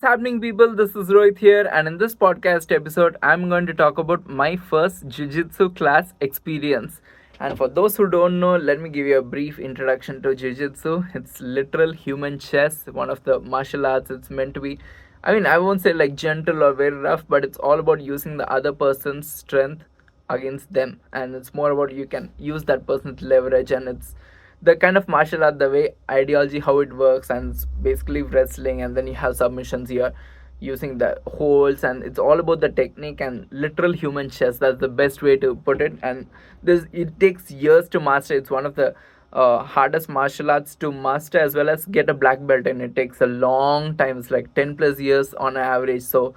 happening, people? This is Rohit here, and in this podcast episode, I'm going to talk about my first Jiu Jitsu class experience. And for those who don't know, let me give you a brief introduction to Jiu Jitsu. It's literal human chess, one of the martial arts. It's meant to be, I won't say like gentle or very rough, but it's all about using the other person's strength against them, and it's more about you can use that person's leverage, and it's the kind of martial art, the way ideology how it works, and it's basically wrestling, and then you have submissions here using the holds, and it's all about the technique and literal human chess. That's the best way to put it. And this, it takes years to master. It's one of the hardest martial arts to master, as well as get a black belt, and it takes a long time. It's like 10 plus years on average. So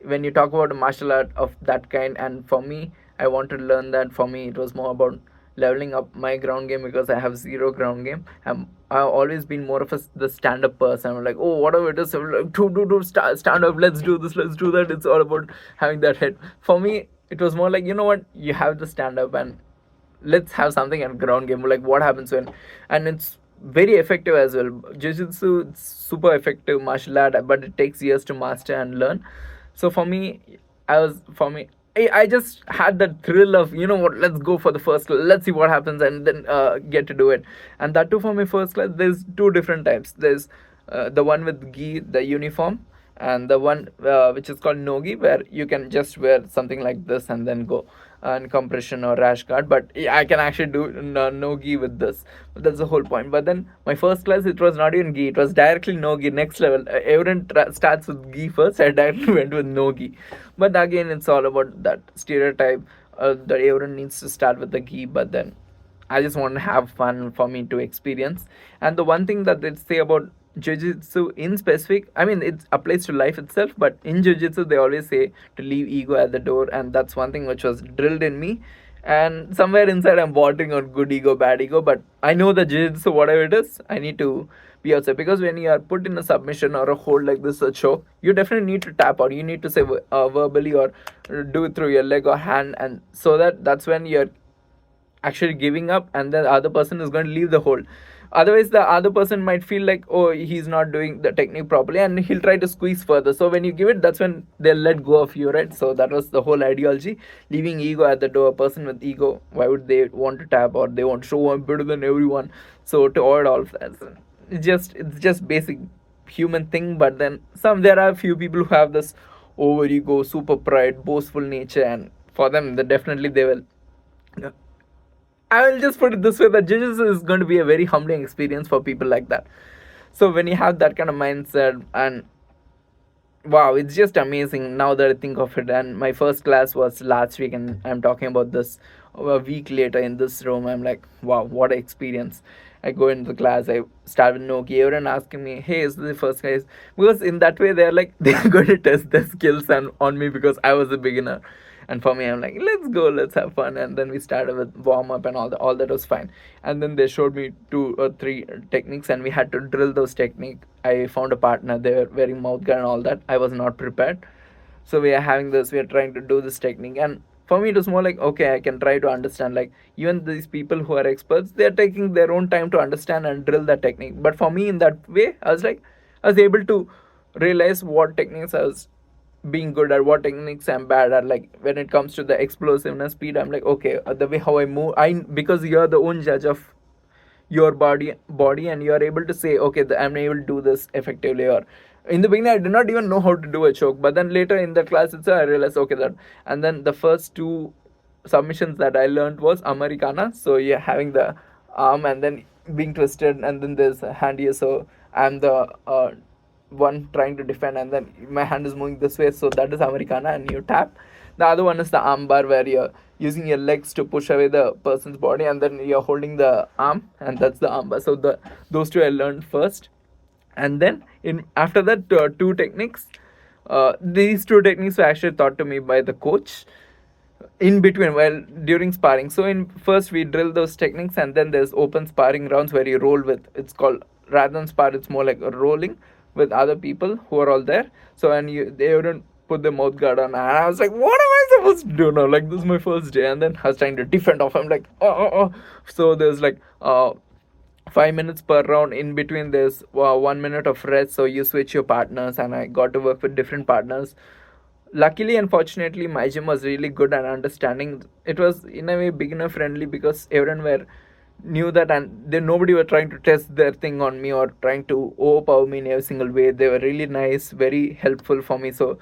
when you talk about a martial art of that kind, and for me, I want to learn that. For me, it was more about leveling up my ground game, because I have zero ground game. I've always been more of the stand-up person. I'm like, oh, whatever it is, I'm like, stand up, let's do this, let's do that. It's all about having that head. For me, it was more like, you know what, you have the stand-up, and let's have something at ground game. Like, what happens when, and it's very effective as well. Jiu-jitsu, it's super effective martial art, but it takes years to master and learn. So for me, I just had that thrill of, you know what, let's go for the first class, let's see what happens, and then get to do it. And that too, for my first class, there's two different types. There's the one with gi, the uniform, and the one which is called nogi, where you can just wear something like this and then go, and compression or rash guard. But yeah, I can actually do nogi with this. That's the whole point. But then my first class, it was not even gi, it was directly nogi, next level. Everyone starts with gi first. I directly went with nogi. But again, it's all about that stereotype that everyone needs to start with the gi. But then I just want to have fun for me to experience. And the one thing that they say about jiu-jitsu in specific, I mean, it applies to life itself, but in jiu-jitsu they always say to leave ego at the door, and that's one thing which was drilled in me. And somewhere inside I'm bordering on good ego, bad ego, but I know the jiu-jitsu, whatever it is, I need to be outside, because when you are put in a submission or a hold like this, a choke, you definitely need to tap out. You need to say verbally, or do it through your leg or hand, and so that's when you're actually giving up, and the other person is going to leave the hold. Otherwise, the other person might feel like, oh, he's not doing the technique properly, and he'll try to squeeze further. So when you give it, that's when they'll let go of you, right? So that was the whole ideology, leaving ego at the door. A person with ego, why would they want to tap, or they want to show I'm better than everyone? So to avoid all of that, so it's just basic human thing. But then there are a few people who have this over ego, super pride, boastful nature, and for them, definitely they will. I will just put it this way, that jiu-jitsu is going to be a very humbling experience for people like that. So when you have that kind of mindset, and wow, it's just amazing now that I think of it. And my first class was last week, and I'm talking about this a week later in this room. I'm like, wow, what an experience. I go into the class, I start with Noki, everyone asking me, hey, is this the first class? Because in that way, they're like, they're going to test their skills and on me, because I was a beginner. And for me, I'm like, let's go, let's have fun. And then we started with warm up and all that was fine. And then they showed me 2 or 3 techniques, and we had to drill those techniques. I found a partner, they were wearing mouth guard and all that. I was not prepared. So we are having this, we are trying to do this technique. And for me, it was more like, okay, I can try to understand. Like, even these people who are experts, they are taking their own time to understand and drill that technique. But for me, in that way, I was able to realize what techniques I was being good at, what techniques I'm bad at. Like when it comes to the explosiveness, speed, I'm like, okay, the way how I move, because you're the own judge of your body, and you are able to say, okay, I'm able to do this effectively. Or in the beginning, I did not even know how to do a choke, but then later in the class itself, I realized, okay, that. And then the first 2 submissions that I learned was Americana. So you're having the arm and then being twisted, and then there's a hand here. So I'm the one trying to defend, and then my hand is moving this way, so that is Americana, and you tap. The other one is the arm bar, where you're using your legs to push away the person's body, and then you're holding the arm, and that's the arm bar. So those two I learned first. And then in after that, 2 techniques, these 2 techniques were actually taught to me by the coach in between, while during sparring. So in first we drill those techniques, and then there's open sparring rounds where you roll with, it's called, rather than spar, it's more like a rolling with other people who are all there. So and they wouldn't put the mouth guard on, and I was like, what am I supposed to do now? Like, this is my first day. And then I was trying to defend off. I'm like, oh. So there's like 5 minutes per round. In between there's 1 minute of rest, so you switch your partners, and I got to work with different partners. Luckily and fortunately, my gym was really good and understanding. It was in a way beginner friendly because everyone were knew that, and they nobody were trying to test their thing on me or trying to overpower me in every single way. They were really nice, very helpful for me. So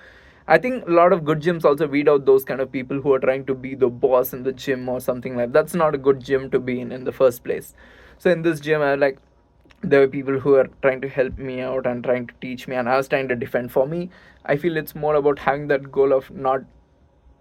I think a lot of good gyms also weed out those kind of people who are trying to be the boss in the gym or something like that. That's not a good gym to be in the first place. So in this gym, I like there were people who are trying to help me out and trying to teach me, and I was trying to defend. For me, I feel it's more about having that goal of not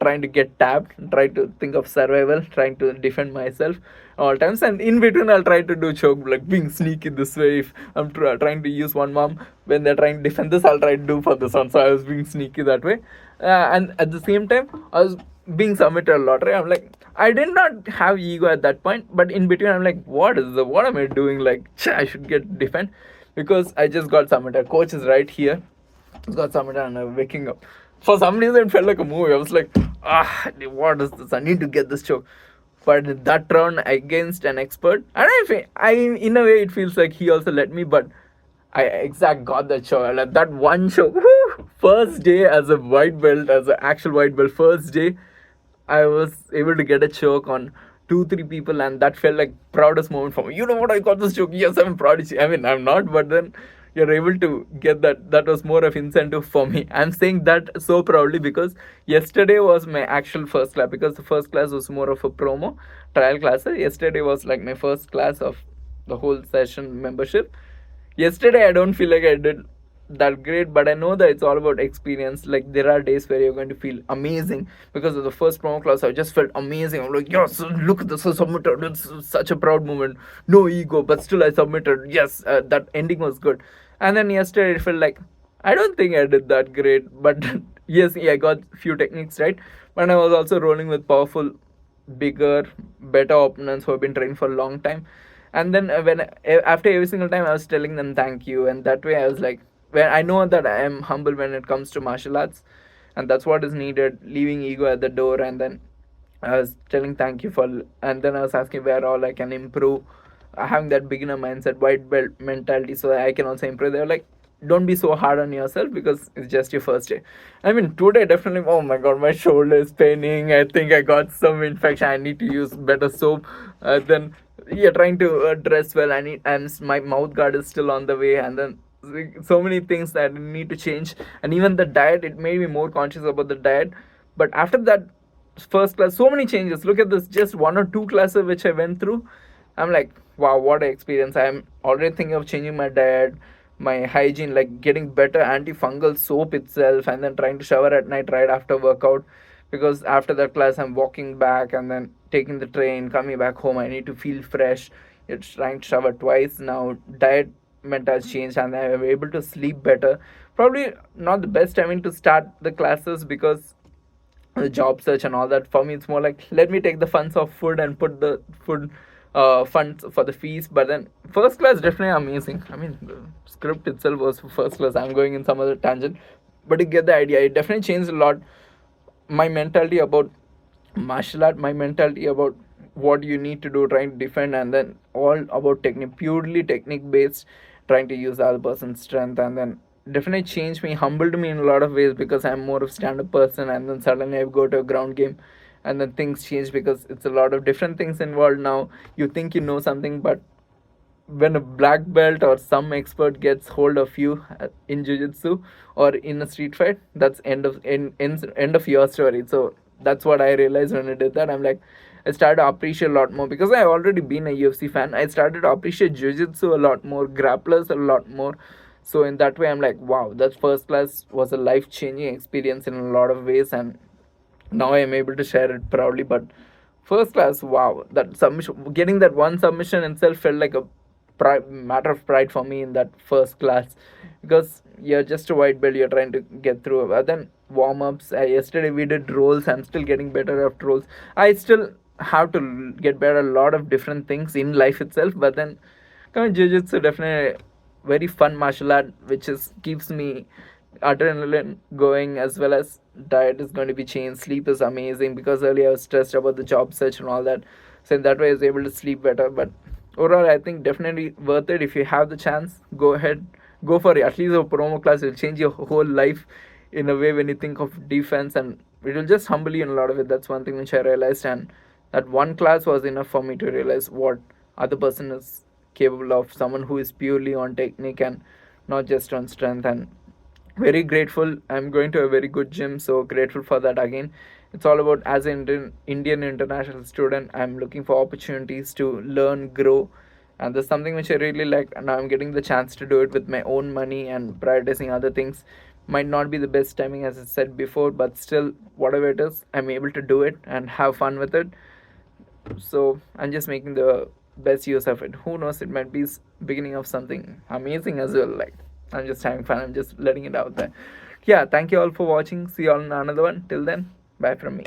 trying to get tapped, trying to think of survival, trying to defend myself all times, and in between I'll try to do choke, like being sneaky this way. If I'm trying to use one mom when they're trying to defend this, I'll try to do for this one. So I was being sneaky that way, and at the same time I was being submitted a lot, right? I'm like, I did not have ego at that point, but in between I'm like, what am I doing? Like, I should get defend because I just got submitted. Coach is right here, got submitted, and I'm waking up. For some reason, it felt like a movie. I was like, what is this? I need to get this choke. But that round against an expert, and in a way, it feels like he also let me, but I exact got the choke. Like that one choke, first day as a white belt, as an actual white belt, first day, I was able to get a choke on 2, 3 people, and that felt like proudest moment for me. You know what? I got this choke. Yes, I'm proud. I mean, I'm not, but then you're able to get that. That was more of incentive for me. I'm saying that so proudly because yesterday was my actual first class, because the first class was more of a promo trial class. Yesterday was like my first class of the whole session membership. Yesterday I don't feel like I did that great, but I know that it's all about experience. Like there are days where you're going to feel amazing, because of the first promo class I just felt amazing. I'm like, yes, look at this, I submitted. It's such a proud moment. No ego, but still I submitted. Yes, that ending was good. And then yesterday it felt like I don't think I did that great, but yes, yeah, I got few techniques right, but I was also rolling with powerful, bigger, better opponents who have been trained for a long time. And then after every single time I was telling them thank you, and that way I was like, when I know that I am humble when it comes to martial arts, and that's what is needed, leaving ego at the door. And then I was telling thank you for, and then I was asking where all I can improve, having that beginner mindset, white belt mentality, so that I can also improve. They're like, don't be so hard on yourself because it's just your first day. I mean, today definitely, oh my god, my shoulder is paining. I think I got some infection. I need to use better soap. Then you're trying to dress well. And my mouth guard is still on the way. And then so many things that I need to change. And even the diet, it made me more conscious about the diet. But after that first class, so many changes. Look at this, just 1 or 2 classes which I went through. I'm like, wow, what an experience. I'm already thinking of changing my diet, my hygiene, like getting better antifungal soap itself, and then trying to shower at night right after workout. Because after that class, I'm walking back and then taking the train, coming back home. I need to feel fresh. It's trying to shower twice now. Diet meant has changed, and I'm able to sleep better. Probably not the best timing to start the classes because the job search and all that. For me, it's more like, let me take the funds of food and put the food funds for the fees. But then first class definitely amazing. I mean, the script itself was first class. I'm going in some other tangent, but you get the idea. It definitely changed a lot my mentality about martial art, my mentality about what you need to do, trying to defend, and then all about technique, purely technique based, trying to use the other person's strength. And then definitely changed me, humbled me in a lot of ways, because I'm more of stand-up person, and then suddenly I go to a ground game, and then things change because it's a lot of different things involved. Now you think you know something, but when a black belt or some expert gets hold of you in jiu-jitsu or in a street fight, that's end of your story. So that's what I realized when I did that. I'm like, I started to appreciate a lot more, because I already been a UFC fan. I started to appreciate jiu-jitsu a lot more, grapplers a lot more. So in that way, I'm like, wow, that first class was a life-changing experience in a lot of ways, and now I am able to share it proudly. But first class, wow, that submission, getting that one submission itself felt like a matter of pride for me in that first class, because you're just a white belt, you're trying to get through. But then warm-ups, yesterday we did rolls. I'm still getting better at rolls. I still have to get better at a lot of different things in life itself. But then coming jiu-jitsu, definitely very fun martial art, which is keeps me adrenaline going, as well as diet is going to be changed. Sleep is amazing, because earlier I was stressed about the job search and all that. So in that way I was able to sleep better. But overall, I think definitely worth it. If you have the chance, go ahead, go for it. At least a promo class will change your whole life in a way when you think of defense, and it will just humble you in a lot of it. That's one thing which I realized, and that one class was enough for me to realize what other person is capable of. Someone who is purely on technique and not just on strength. And very grateful. I'm going to a very good gym, so grateful for that again. It's all about, as an Indian international student, I'm looking for opportunities to learn, grow, and there's something which I really like, and I'm getting the chance to do it with my own money and prioritizing other things. Might not be the best timing, as I said before, but still, whatever it is, I'm able to do it and have fun with it. So I'm just making the best use of it. Who knows, it might be beginning of something amazing as well. Like, I'm just having fun, I'm just letting it out there. Yeah, thank you all for watching. See you all in another one. Till then, bye from me.